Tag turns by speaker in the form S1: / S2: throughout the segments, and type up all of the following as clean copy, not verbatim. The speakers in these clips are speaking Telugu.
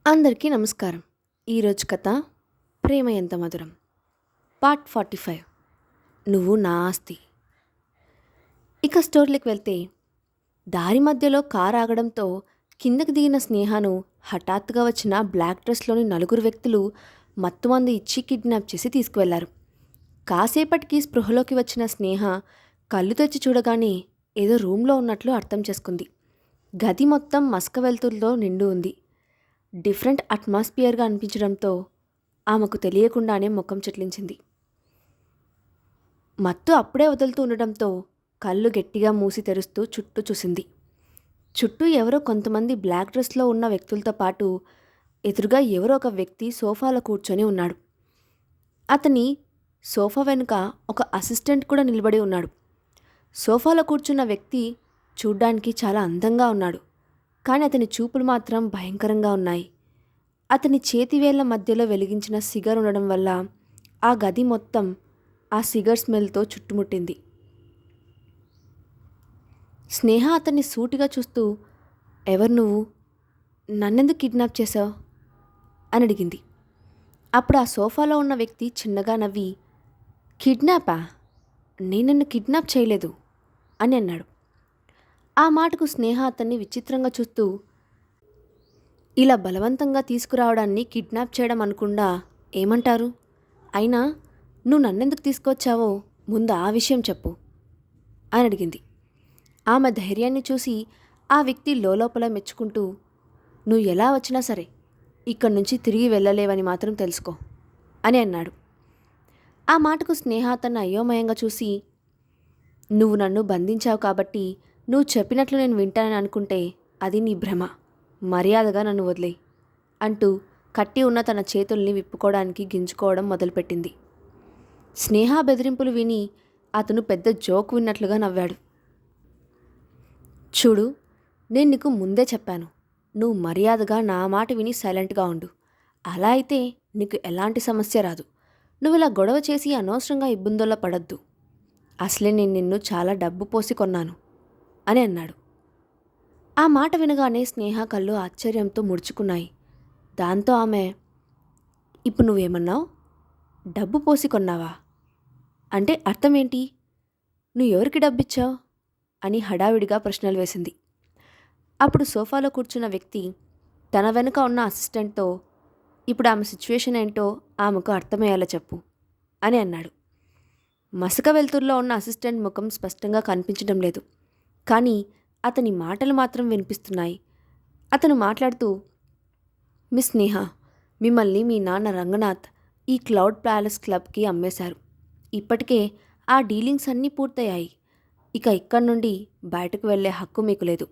S1: అందరికీ నమస్కారం. ఈరోజు కథ ప్రేమ ఎంత మధురం పార్ట్ 45. నువ్వు నా ఆస్తి. ఇక స్టోరీకి వెళ్తే, దారి మధ్యలో కారు ఆగడంతో కిందకి దిగిన స్నేహను హఠాత్తుగా వచ్చిన బ్లాక్ డ్రెస్లోని నలుగురు వ్యక్తులు మత్తుమందు ఇచ్చి కిడ్నాప్ చేసి తీసుకువెళ్లారు. కాసేపటికి స్పృహలోకి వచ్చిన స్నేహ కళ్ళు తెచ్చి చూడగానే ఏదో రూమ్లో ఉన్నట్లు అర్థం చేసుకుంది. గది మొత్తం మసక వెలుతురుతో నిండు ఉంది. డిఫరెంట్ అట్మాస్ఫియర్గా అనిపించడంతో ఆమెకు తెలియకుండానే ముఖం చిట్లించింది. మత్తు అప్పుడే వదులుతూ ఉండడంతో కళ్ళు గట్టిగా మూసి తెరుస్తూ చుట్టూ చూసింది. చుట్టూ ఎవరో కొంతమంది బ్లాక్ డ్రెస్లో ఉన్న వ్యక్తులతో పాటు ఎదురుగా ఎవరో ఒక వ్యక్తి సోఫాలో కూర్చొని ఉన్నాడు. అతని సోఫా వెనుక ఒక అసిస్టెంట్ కూడా నిలబడి ఉన్నాడు. సోఫాలో కూర్చున్న వ్యక్తి చూడ్డానికి చాలా అందంగా ఉన్నాడు. కానీ అతని చూపులు మాత్రం భయంకరంగా ఉన్నాయి. అతని చేతివేళ్ల మధ్యలో వెలిగించిన సిగర్ ఉండడం వల్ల ఆ గది మొత్తం ఆ సిగర్ స్మెల్తో చుట్టుముట్టింది. స్నేహ అతన్ని సూటిగా చూస్తూ, ఎవరు నువ్వు? నన్నెందుకు కిడ్నాప్ చేశావు అని అడిగింది. అప్పుడు ఆ సోఫాలో ఉన్న వ్యక్తి చిన్నగా నవ్వి, కిడ్నాపా? నేను నిన్ను కిడ్నాప్ చేయలేదు అని అన్నాడు. ఆ మాటకు స్నేహ అతన్ని విచిత్రంగా చూస్తూ, ఇలా బలవంతంగా తీసుకురావడాన్ని కిడ్నాప్ చేయడం అనకుండా ఏమంటారు? అయినా నువ్వు నన్నెందుకు తీసుకొచ్చావో ముందు ఆ విషయం చెప్పు అని అడిగింది. ఆమె ధైర్యాన్ని చూసి ఆ వ్యక్తి లోపల మెచ్చుకుంటూ, నువ్వు ఎలా వచ్చినా సరే ఇక్కడి నుంచి తిరిగి వెళ్ళలేవని మాత్రం తెలుసుకో అని అన్నాడు. ఆ మాటకు స్నేహ అతన్ని అయోమయంగా చూసి, నువ్వు నన్ను బంధించావు కాబట్టి నువ్వు చెప్పినట్లు నేను వింటానని అనుకుంటే అది నీ భ్రమ. మర్యాదగా నన్ను వదిలే అంటూ కట్టి ఉన్న తన చేతుల్ని విప్పుకోవడానికి గింజుకోవడం మొదలుపెట్టింది. స్నేహ బెదిరింపులు విని అతను పెద్ద జోక్ విన్నట్లుగా నవ్వాడు. చూడు, నేను నీకు ముందే చెప్పాను, నువ్వు మర్యాదగా నా మాట విని సైలెంట్గా ఉండు. అలా అయితే నీకు ఎలాంటి సమస్య రాదు. నువ్వు ఇలా గొడవ చేసి అనవసరంగా ఇబ్బందుల్లో పడద్దు. అసలే నేను నిన్ను చాలా డబ్బు పోసి కొన్నాను అని అన్నాడు. ఆ మాట వినగానే స్నేహ కళ్ళు ఆశ్చర్యంతో ముడుచుకున్నాయి. దాంతో ఆమె, ఇప్పుడు నువ్వేమన్నావు? డబ్బు పోసి కొన్నావా? అంటే అర్థం ఏంటి? నువ్వు ఎవరికి డబ్బిచ్చావు అని హడావిడిగా ప్రశ్నలు వేసింది. అప్పుడు సోఫాలో కూర్చున్న వ్యక్తి తన వెనుక ఉన్న అసిస్టెంట్తో, ఇప్పుడు ఆమె సిచ్యువేషన్ ఏంటో ఆమెకు అర్థమయ్యేలా చెప్పు అని అన్నాడు. మసక వెలుతురులో ఉన్న అసిస్టెంట్ ముఖం స్పష్టంగా కనిపించడం లేదు. కానీ అతని మాటలు మాత్రం వినిపిస్తున్నాయి. అతను మాట్లాడుతూ, మిస్ స్నేహ, మిమ్మల్ని మీ నాన్న రంగనాథ్ ఈ క్లౌడ్ ప్యాలెస్ క్లబ్కి అమ్మేశారు. ఇప్పటికే ఆ డీలింగ్స్ అన్నీ పూర్తయ్యాయి. ఇక ఇక్కడి నుండి బయటకు వెళ్ళే హక్కు మీకు లేదు.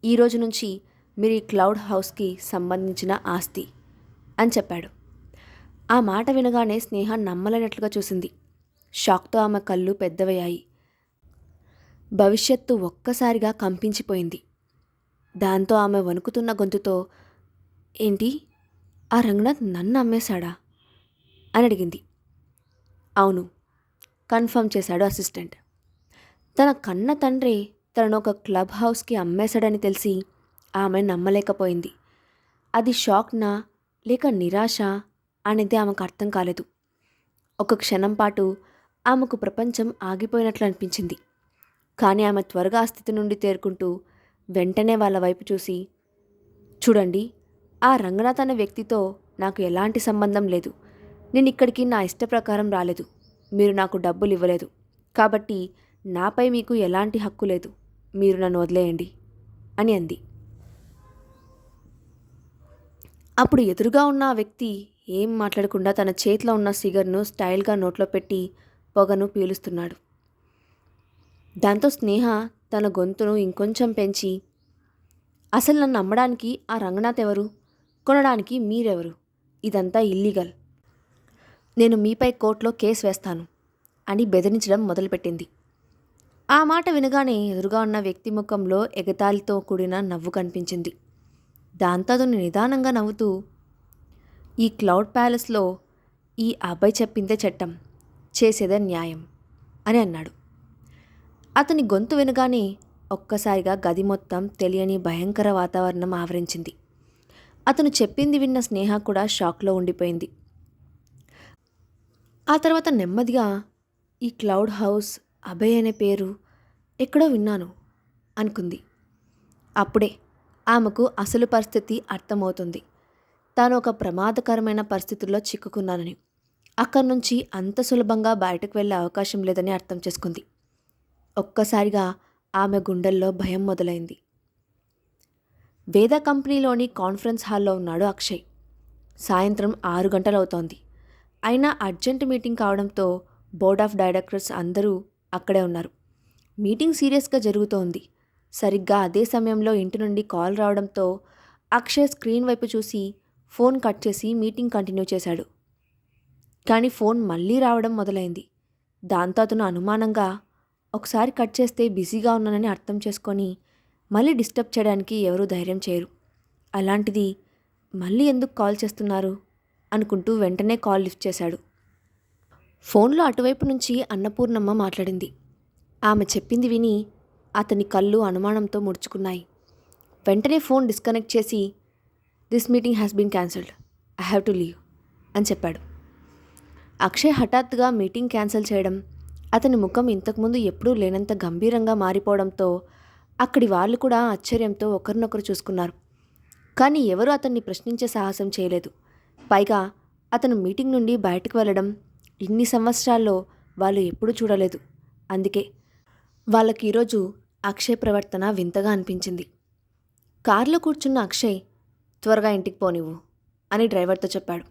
S1: ఈరోజు నుంచి మీరు ఈ క్లౌడ్ హౌస్కి సంబంధించిన ఆస్తి అని చెప్పాడు. ఆ మాట వినగానే స్నేహ నమ్మలేనట్లుగా చూసింది. షాక్తో ఆమె కళ్ళు పెద్దవయ్యాయి. భవిష్యత్తు ఒక్కసారిగా కంపించిపోయింది. దాంతో ఆమె వణుకుతున్న గొంతుతో, ఏంటి, ఆ రంగనాథ్ నన్ను అమ్మేశాడా అని అడిగింది. అవును, కన్ఫర్మ్ చేశాడు అసిస్టెంట్. తన కన్న తండ్రి తనను ఒక క్లబ్ హౌస్కి అమ్మేశాడని తెలిసి ఆమె నమ్మలేకపోయింది. అది షాక్నా లేక నిరాశ అనేది ఆమెకు అర్థం కాలేదు. ఒక క్షణం పాటు ఆమెకు ప్రపంచం ఆగిపోయినట్లు అనిపించింది. కానీ ఆమె త్వరగా ఆ స్థితి నుండి తేరుకుంటూ వెంటనే వాళ్ళ వైపు చూసి, చూడండి, ఆ రంగనాథ్ అనే వ్యక్తితో నాకు ఎలాంటి సంబంధం లేదు. నేను ఇక్కడికి నా ఇష్ట ప్రకారం రాలేదు. మీరు నాకు డబ్బులు ఇవ్వలేదు. కాబట్టి నాపై మీకు ఎలాంటి హక్కు లేదు. మీరు నన్ను వదిలేయండి అని అంది. అప్పుడు ఎదురుగా ఉన్న ఆ వ్యక్తి ఏం మాట్లాడకుండా తన చేతిలో ఉన్న సిగర్ను స్టైల్గా నోట్లో పెట్టి పొగను పీలుస్తున్నాడు. దాంతో స్నేహ తన గొంతును ఇంకొంచెం పెంచి, అసలు నన్ను నమ్మడానికి ఆ రంగనాథ్ ఎవరు? కొనడానికి మీరెవరు? ఇదంతా ఇల్లీగల్. నేను మీపై కోర్టులో కేసు వేస్తాను అని బెదిరించడం మొదలుపెట్టింది. ఆ మాట వినగానే ఎదురుగా ఉన్న వ్యక్తి ముఖంలో ఎగతాళితో కూడిన నవ్వు కనిపించింది. దాంతో అతను నిదానంగా నవ్వుతూ, ఈ క్లౌడ్ ప్యాలెస్లో ఈ అబ్బాయి చెప్పిందే చట్టం, చేసేదే న్యాయం అని అన్నాడు. అతని గొంతు వినగానే ఒక్కసారిగా గది మొత్తం తెలియని భయంకర వాతావరణం ఆవరించింది. అతను చెప్పింది విన్న స్నేహ కూడా షాక్లో ఉండిపోయింది. ఆ తర్వాత నెమ్మదిగా ఈ క్లౌడ్ హౌస్, అభయ్ అనే పేరు ఎక్కడో విన్నాను అనుకుంది. అప్పుడే ఆమెకు అసలు పరిస్థితి అర్థమవుతుంది. తాను ఒక ప్రమాదకరమైన పరిస్థితుల్లో చిక్కుకున్నానని, అక్కడి నుంచి అంత సులభంగా బయటకు వెళ్ళే అవకాశం లేదని అర్థం చేసుకుంది. ఒక్కసారిగా ఆమె గుండెల్లో భయం మొదలైంది. వేద కంపెనీలోని కాన్ఫరెన్స్ హాల్లో ఉన్నాడు అక్షయ్. సాయంత్రం 6 గంటలవుతోంది. అయినా అర్జెంట్ మీటింగ్ కావడంతో బోర్డ్ ఆఫ్ డైరెక్టర్స్ అందరూ అక్కడే ఉన్నారు. మీటింగ్ సీరియస్గా జరుగుతోంది. సరిగ్గా అదే సమయంలో ఇంటి నుండి కాల్ రావడంతో అక్షయ్ స్క్రీన్ వైపు చూసి ఫోన్ కట్ చేసి మీటింగ్ కంటిన్యూ చేశాడు. కానీ ఫోన్ మళ్ళీ రావడం మొదలైంది. దాంతో అతను అనుమానంగా ఒకసారి కట్ చేస్తే బిజీగా ఉన్నానని అర్థం చేసుకొని మళ్ళీ డిస్టర్బ్ చేయడానికి ఎవరూ ధైర్యం చేయరు. అలాంటిది మళ్ళీ ఎందుకు కాల్ చేస్తున్నారు అనుకుంటూ వెంటనే కాల్ లిఫ్ట్ చేశాడు. ఫోన్లో అటువైపు నుంచి అన్నపూర్ణమ్మ మాట్లాడింది. ఆమె చెప్పింది విని అతని కళ్ళు అనుమానంతో ముడుచుకున్నాయి. వెంటనే ఫోన్ డిస్కనెక్ట్ చేసి, "this meeting has been cancelled. I have to leave" అని చెప్పాడు. అక్షయ్ హఠాత్తుగా మీటింగ్ క్యాన్సిల్ చేయడం, అతని ముఖం ఇంతకుముందు ఎప్పుడూ లేనంత గంభీరంగా మారిపోవడంతో అక్కడి వాళ్ళు కూడా ఆశ్చర్యంతో ఒకరినొకరు చూసుకున్నారు. కానీ ఎవరూ అతన్ని ప్రశ్నించే సాహసం చేయలేదు. పైగా అతను మీటింగ్ నుండి బయటకు వెళ్ళడం ఇన్ని సంవత్సరాల్లో వాళ్ళు ఎప్పుడూ చూడలేదు. అందుకే వాళ్ళకి ఈరోజు అక్షయ్ ప్రవర్తన వింతగా అనిపించింది. కారులో కూర్చున్న అక్షయ్, "త్వరగా ఇంటికి పోనివ్వు" అని డ్రైవర్తో చెప్పాడు.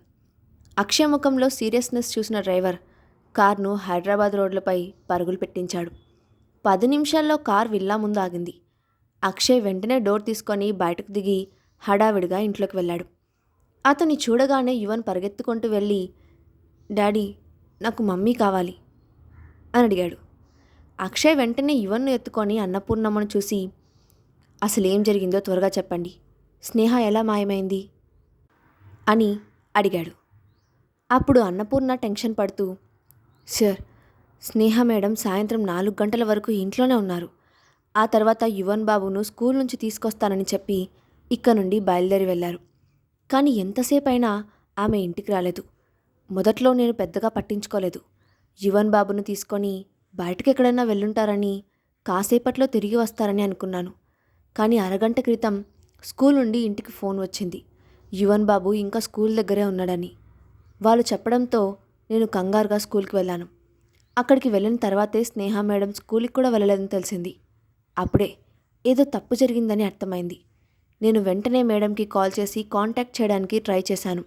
S1: అక్షయ్ ముఖంలో సీరియస్నెస్ చూసిన డ్రైవర్ కార్ను హైదరాబాద్ రోడ్లపై పరుగులు పెట్టించాడు. 10 నిమిషాల్లో కార్ విల్లా ముందు ఆగింది. అక్షయ్ వెంటనే డోర్ తీసుకొని బయటకు దిగి హడావిడిగా ఇంట్లోకి వెళ్ళాడు. అతన్ని చూడగానే యువన్ పరిగెత్తుకుంటూ వెళ్ళి, "డాడీ, నాకు మమ్మీ కావాలి" అని అడిగాడు. అక్షయ్ వెంటనే యువన్ను ఎత్తుకొని అన్నపూర్ణమ్మను చూసి, "అసలేం జరిగిందో త్వరగా చెప్పండి. స్నేహ ఎలా మాయమైంది" అని అడిగాడు. అప్పుడు అన్నపూర్ణ టెన్షన్ పడుతూ, "సార్, స్నేహ మేడం సాయంత్రం 4 గంటల వరకు ఇంట్లోనే ఉన్నారు. ఆ తర్వాత యువన్ బాబును స్కూల్ నుంచి తీసుకొస్తానని చెప్పి ఇక్కడ నుండి బయలుదేరి వెళ్ళారు. కానీ ఎంతసేపైనా ఆమె ఇంటికి రాలేదు. మొదట్లో నేను పెద్దగా పట్టించుకోలేదు. యువన్ బాబును తీసుకొని బయటకు ఎక్కడైనా వెళ్ళుంటారని, కాసేపట్లో తిరిగి వస్తారని అనుకున్నాను. కానీ అరగంట క్రితం స్కూల్ నుండి ఇంటికి ఫోన్ వచ్చింది, యువన్ బాబు ఇంకా స్కూల్ దగ్గరే ఉన్నాడని. వాళ్ళు చెప్పడంతో నేను కంగారుగా స్కూల్కి వెళ్ళాను. అక్కడికి వెళ్ళిన తర్వాతే స్నేహ మేడం స్కూల్కి కూడా వెళ్ళలేదని తెలిసింది. అప్పుడే ఏదో తప్పు జరిగిందని అర్థమైంది. నేను వెంటనే మేడంకి కాల్ చేసి కాంటాక్ట్ చేయడానికి ట్రై చేశాను.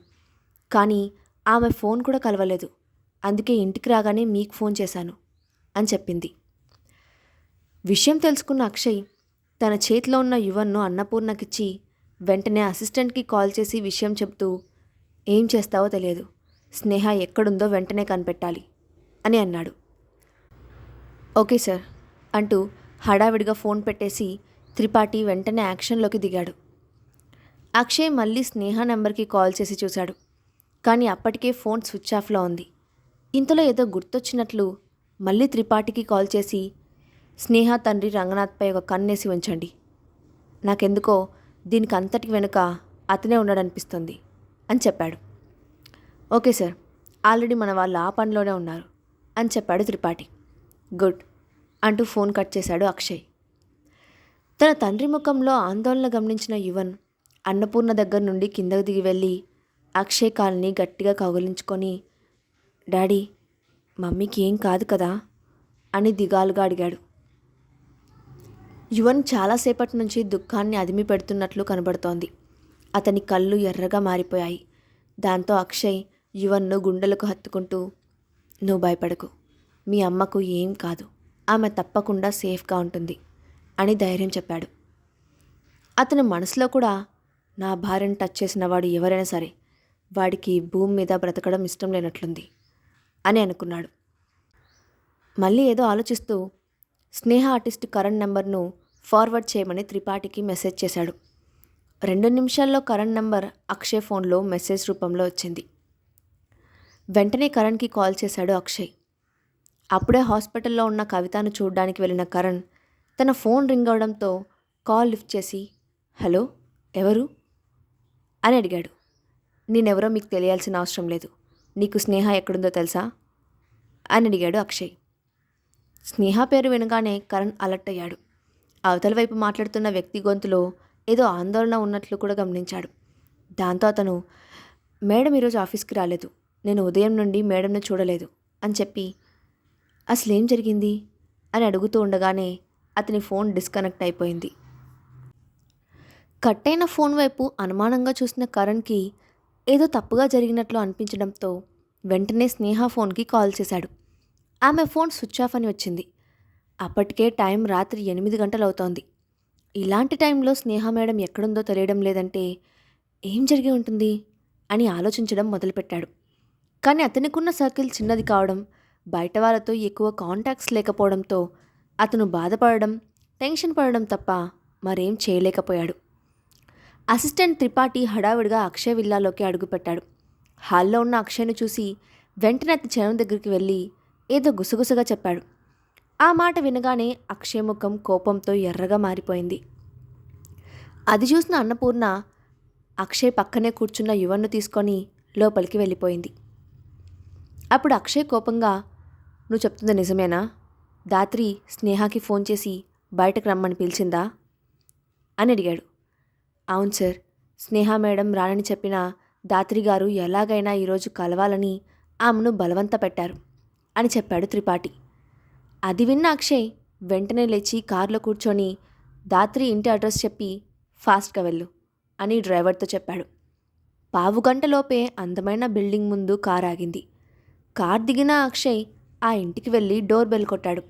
S1: కానీ ఆమె ఫోన్ కూడా కలవలేదు. అందుకే ఇంటికి రాగానే మీకు ఫోన్ చేశాను" అని చెప్పింది. విషయం తెలుసుకున్న అక్షయ్ తన చేతిలో ఉన్న యువన్ను అన్నపూర్ణకిచ్చి వెంటనే అసిస్టెంట్కి కాల్ చేసి విషయం చెప్తూ, "ఏం చేస్తావో తెలియదు. స్నేహ ఎక్కడుందో వెంటనే కనిపెట్టాలి" అని అన్నాడు. "ఓకే సార్" అంటూ హడావిడిగా ఫోన్ పెట్టేసి త్రిపాఠి వెంటనే యాక్షన్లోకి దిగాడు. అక్షయ్ మళ్ళీ స్నేహ నెంబర్కి కాల్ చేసి చూశాడు. కానీ అప్పటికే ఫోన్ స్విచ్ ఆఫ్లో ఉంది. ఇంతలో ఏదో గుర్తొచ్చినట్లు మళ్ళీ త్రిపాఠికి కాల్ చేసి, "స్నేహ తండ్రి రంగనాథ్పై ఒక కన్నేసి ఉంచండి. నాకెందుకో దీనికి అంతటి వెనుక అతనే ఉన్నాడనిపిస్తుంది" అని చెప్పాడు. "ఓకే సార్, ఆల్రెడీ మన వాళ్ళు ఆ పనిలోనే ఉన్నారు" అని చెప్పాడు త్రిపాఠి. "గుడ్" అంటూ ఫోన్ కట్ చేశాడు అక్షయ్. తన తండ్రి ముఖంలో ఆందోళన గమనించిన యువన్ అన్నపూర్ణ దగ్గర నుండి కిందకు దిగి వెళ్ళి అక్షయ్ కాల్ని గట్టిగా కౌగిలించుకొని, "డాడీ, మమ్మీకి ఏం కాదు కదా" అని దిగాలుగా అడిగాడు. యువన్ చాలాసేపటి నుంచి దుఃఖాన్ని అదిమి పెడుతున్నట్లు కనబడుతోంది. అతని కళ్ళు ఎర్రగా మారిపోయాయి. దాంతో అక్షయ్ యువన్ను గుండెలకు హత్తుకుంటూ, "నువ్వు భయపడకు. మీ అమ్మకు ఏం కాదు. ఆమె తప్పకుండా సేఫ్గా ఉంటుంది" అని ధైర్యం చెప్పాడు. అతని మనసులో కూడా, నా భార్యను టచ్ చేసిన వాడు ఎవరైనా సరే వాడికి భూమి మీద బ్రతకడం ఇష్టం లేనట్లుంది అని అనుకున్నాడు. మళ్ళీ ఏదో ఆలోచిస్తూ స్నేహ ఆర్టిస్ట్ కరణ్ నెంబర్ను ఫార్వర్డ్ చేయమని త్రిపాఠికి మెసేజ్ చేశాడు. 2 నిమిషాల్లో కరణ్ నెంబర్ అక్షయ్ ఫోన్లో మెసేజ్ రూపంలో వచ్చింది. వెంటనే కరణ్కి కాల్ చేశాడు అక్షయ్. అప్పుడే హాస్పిటల్లో ఉన్న కవితను చూడ్డానికి వెళ్ళిన కరణ్ తన ఫోన్ రింగ్ అవడంతో కాల్ లిఫ్ట్ చేసి, "హలో, ఎవరు?" అని అడిగాడు. నేనెవరో మీకు తెలియాల్సిన అవసరం లేదు. నీకు స్నేహ ఎక్కడుందో తెలుసా అని అడిగాడు అక్షయ్. స్నేహ పేరు వినగానే కరణ్ అలర్ట్ అయ్యాడు. అవతల వైపు మాట్లాడుతున్న వ్యక్తి గొంతులో ఏదో ఆందోళన ఉన్నట్లు కూడా గమనించాడు. దాంతో అతను, మేడం ఈరోజు ఆఫీస్కి రాలేదు, నేను ఉదయం నుండి మేడంను చూడలేదు అని చెప్పి, అసలేం జరిగింది అని అడుగుతూ ఉండగానే అతని ఫోన్ డిస్కనెక్ట్ అయిపోయింది. కట్ అయిన ఫోన్ వైపు అనుమానంగా చూసిన కరణ్కి ఏదో తప్పుగా జరిగినట్లు అనిపించడంతో వెంటనే స్నేహ ఫోన్కి కాల్ చేశాడు. ఆమె ఫోన్ స్విచ్ ఆఫ్ అని వచ్చింది. అప్పటికే టైం రాత్రి 8 గంటలవుతోంది. ఇలాంటి టైంలో స్నేహ మేడం ఎక్కడుందో తెలియడం లేదంటే ఏం జరిగి ఉంటుంది అని ఆలోచించడం మొదలుపెట్టాడు. కానీ అతనికున్న సర్కిల్ చిన్నది కావడం, బయట వాళ్ళతో ఎక్కువ కాంటాక్ట్స్ లేకపోవడంతో అతను బాధపడడం, టెన్షన్ పడడం తప్ప మరేం చేయలేకపోయాడు. అసిస్టెంట్ త్రిపాఠి హడావిడిగా అక్షయ్ విల్లాలోకి అడుగుపెట్టాడు. హాల్లో ఉన్న అక్షయ్ను చూసి వెంటనే అతని చరణ్ దగ్గరికి వెళ్ళి ఏదో గుసగుసగా చెప్పాడు. ఆ మాట వినగానే అక్షయ్ ముఖం కోపంతో ఎర్రగా మారిపోయింది. అది చూసిన అన్నపూర్ణ అక్షయ్ పక్కనే కూర్చున్న యువన్ను తీసుకొని లోపలికి వెళ్ళిపోయింది. అప్పుడు అక్షయ్ కోపంగా, నువ్వు చెప్తుంది నిజమేనా? దాత్రి స్నేహకి ఫోన్ చేసి బయటకు రమ్మని పిలిచిందా అని అడిగాడు. అవును సార్, స్నేహ మేడం రానని చెప్పిన దాత్రి గారు ఎలాగైనా ఈరోజు కలవాలని ఆమెను బలవంత పెట్టారు అని చెప్పాడు త్రిపాఠి. అది విన్న అక్షయ్ వెంటనే లేచి కారులో కూర్చొని దాత్రి ఇంటి అడ్రస్ చెప్పి ఫాస్ట్గా వెళ్ళు అని డ్రైవర్తో చెప్పాడు. పావుగంటలోపే అందమైన బిల్డింగ్ ముందు కారు ఆగింది. కార్ దిగిన అక్షయ్ ఆ ఇంటికి వెళ్ళి డోర్ బెల్ కొట్టాడు.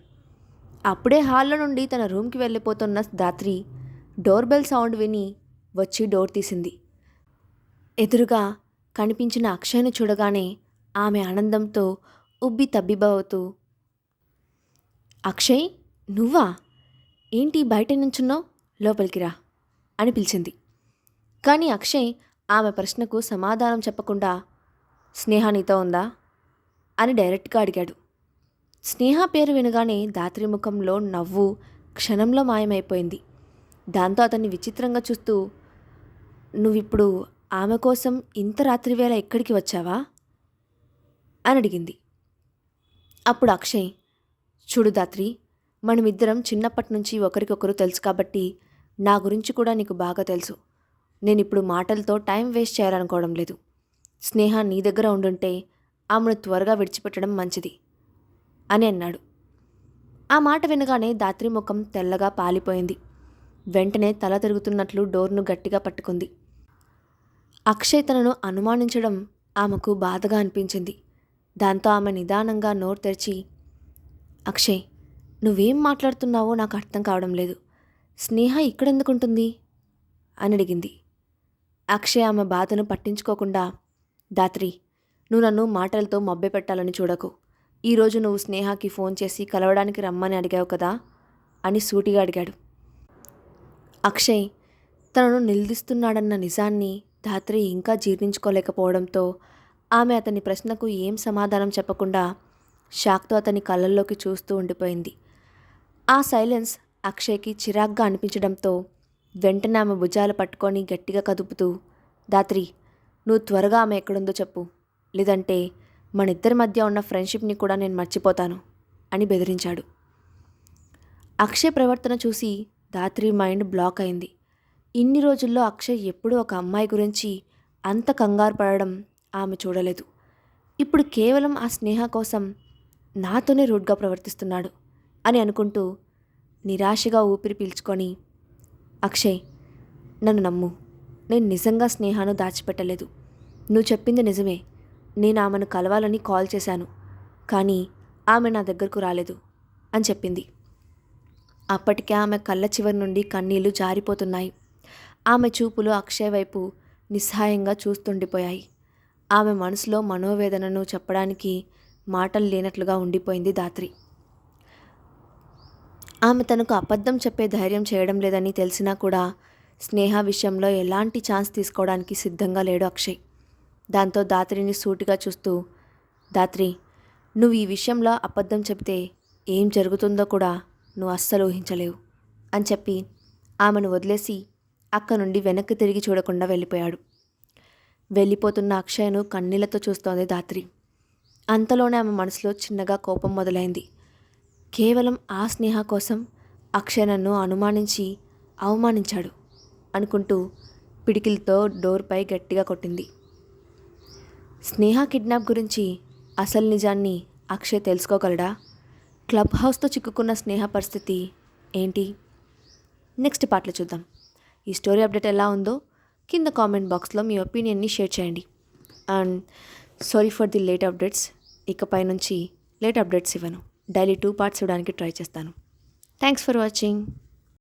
S1: అప్పుడే హాల్లో నుండి తన రూమ్కి వెళ్ళిపోతున్న దాత్రి డోర్ బెల్ సౌండ్ విని వచ్చి డోర్ తీసింది. ఎదురుగా కనిపించిన అక్షయ్ను చూడగానే ఆమె ఆనందంతో ఉబ్బి తబ్బిబ్బవుతూ, అక్షయ్, నువ్వా? ఏంటి బయట నుంచున్నావు? లోపలికి రా అని పిలిచింది. కానీ అక్షయ్ ఆమె ప్రశ్నకు సమాధానం చెప్పకుండా, స్నేహ నీతో ఉందా అని డైరెక్ట్గా అడిగాడు. స్నేహ పేరు వినగానే దాత్రి ముఖంలో నవ్వు క్షణంలో మాయమైపోయింది. దాంతో అతన్ని విచిత్రంగా చూస్తూ, నువ్విప్పుడు ఆమె కోసం ఇంత రాత్రివేళ ఎక్కడికి వచ్చావా అని అడిగింది. అప్పుడు అక్షయ్, చూడు దాత్రి, మనమిద్దరం చిన్నప్పటి నుంచి ఒకరికొకరు తెలుసు కాబట్టి నా గురించి కూడా నీకు బాగా తెలుసు. నేనిప్పుడు మాటలతో టైం వేస్ట్ చేయాలనుకోవడం లేదు. స్నేహ నీ దగ్గర ఉండుంటే ఆమెను త్వరగా విడిచిపెట్టడం మంచిది అని అన్నాడు. ఆ మాట వినగానే దాత్రి ముఖం తెల్లగా పాలిపోయింది. వెంటనే తల తిరుగుతున్నట్లు డోర్ను గట్టిగా పట్టుకుంది. అక్షయ్ తనను అనుమానించడం ఆమెకు బాధగా అనిపించింది. దాంతో ఆమె నిదానంగా నోరు తెరిచి, అక్షయ్, నువ్వేం మాట్లాడుతున్నావో నాకు అర్థం కావడం లేదు. స్నేహ ఇక్కడెందుకుంటుంది అని అడిగింది. అక్షయ్ ఆమె బాధను పట్టించుకోకుండా, దాత్రి, నువ్వు నన్ను మాటలతో మభ్యపెట్టాలని చూడకు. ఈరోజు నువ్వు స్నేహకి ఫోన్ చేసి కలవడానికి రమ్మని అడిగావు కదా అని సూటిగా అడిగాడు. అక్షయ్ తనను నిలదీస్తున్నాడన్న నిజాన్ని ధాత్రి ఇంకా జీర్ణించుకోలేకపోవడంతో ఆమె అతని ప్రశ్నకు ఏం సమాధానం చెప్పకుండా షాక్తో అతని కళ్ళల్లోకి చూస్తూ ఉండిపోయింది. ఆ సైలెన్స్ అక్షయ్కి చిరాగ్గా అనిపించడంతో వెంటనే ఆమె భుజాలు పట్టుకొని గట్టిగా కదుపుతూ, దాత్రి, నువ్వు త్వరగా ఆమె ఎక్కడుందో చెప్పు, లేదంటే మన ఇద్దరి మధ్య ఉన్న ఫ్రెండ్షిప్ని కూడా నేను మర్చిపోతాను అని బెదిరించాడు. అక్షయ్ ప్రవర్తన చూసి దాత్రి మైండ్ బ్లాక్ అయింది. ఇన్ని రోజుల్లో అక్షయ్ ఎప్పుడూ ఒక అమ్మాయి గురించి అంత కంగారు పడడం ఆమె చూడలేదు. ఇప్పుడు కేవలం ఆ స్నేహ కోసం నాతోనే రూడ్గా ప్రవర్తిస్తున్నాడు అని అనుకుంటూ నిరాశగా ఊపిరి పీల్చుకొని, అక్షయ్, నన్ను నమ్ము, నేను నిజంగా స్నేహను దాచిపెట్టలేదు. నువ్వు చెప్పింది నిజమే. నేను ఆమెను కలవాలని కాల్ చేశాను, కానీ ఆమె నా దగ్గరకు రాలేదు అని చెప్పింది. అప్పటికే ఆమె కళ్ళ చివరి నుండి కన్నీళ్లు జారిపోతున్నాయి. ఆమె చూపులు అక్షయ్ వైపు నిస్సహాయంగా చూస్తుండిపోయాయి. ఆమె మనసులో మనోవేదనను చెప్పడానికి మాటలు లేనట్లుగా ఉండిపోయింది దాత్రి. ఆమె తనకు అబద్ధం చెప్పే ధైర్యం చేయడం లేదని తెలిసినా కూడా స్నేహ విషయంలో ఎలాంటి ఛాన్స్ తీసుకోవడానికి సిద్ధంగా లేడు అక్షయ్. దాంతో దాత్రిని సూటిగా చూస్తూ, దాత్రి, నువ్వు ఈ విషయంలో అబద్ధం చెబితే ఏం జరుగుతుందో కూడా నువ్వు అస్సలు ఊహించలేవు అని చెప్పి ఆమెను వదిలేసి అక్క నుండి వెనక్కి తిరిగి చూడకుండా వెళ్ళిపోయాడు. వెళ్ళిపోతున్న అక్షయ్ను కన్నీళ్లతో చూస్తోంది ధాత్రి. అంతలోనే ఆమె మనసులో చిన్నగా కోపం మొదలైంది. కేవలం ఆ స్నేహ కోసం అక్షయ్ నన్ను అనుమానించి అవమానించాడు అనుకుంటూ పిడికిలతో డోర్పై గట్టిగా కొట్టింది. స్నేహ కిడ్నాప్ గురించి అసలు నిజాన్ని అక్షయ్ తెలుసుకోగలడా? క్లబ్ హౌస్తో చిక్కుకున్న స్నేహ పరిస్థితి ఏంటి? నెక్స్ట్ పార్ట్లో చూద్దాం. ఈ స్టోరీ అప్డేట్ ఎలా ఉందో కింద కామెంట్ బాక్స్లో మీ ఒపీనియన్ని షేర్ చేయండి. And sorry for the late updates. ఇకపై నుంచి లేట్ అప్డేట్స్ ఇవ్వను. డైలీ 2 పార్ట్స్ ఇవ్వడానికి ట్రై చేస్తాను. Thanks for watching.